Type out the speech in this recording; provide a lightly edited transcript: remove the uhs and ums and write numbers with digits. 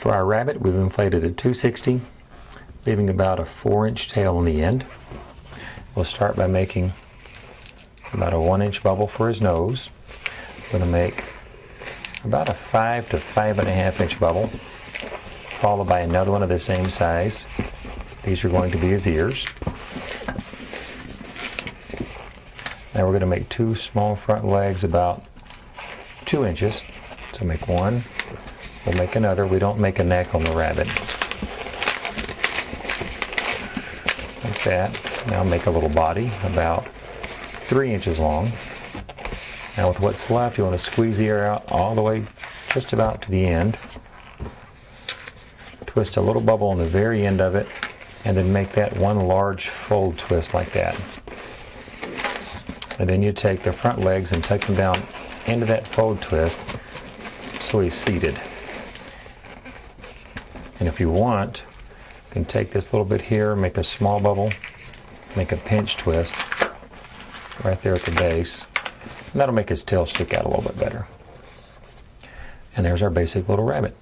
For our rabbit, we've inflated at 260, leaving about a 4-inch tail on the end. We'll start by making about a 1-inch bubble for his nose. We're going to make about a 5 to 5.5 inch bubble, followed by another one of the same size. These are going to be his ears. Now we're going to make 2 small front legs about 2 inches. So make one, we'll make another. We don't make a neck on the rabbit. Like that. Now make a little body about 3 inches long. Now with what's left, you want to squeeze the air out all the way just about to the end. Twist a little bubble on the very end of it, and then make that one large fold twist like that. And then you take the front legs and tuck them down into that fold twist so he's seated. And if you want, you can take this little bit here, make a small bubble, make a pinch twist right there at the base. And that'll make his tail stick out a little bit better. And there's our basic little rabbit.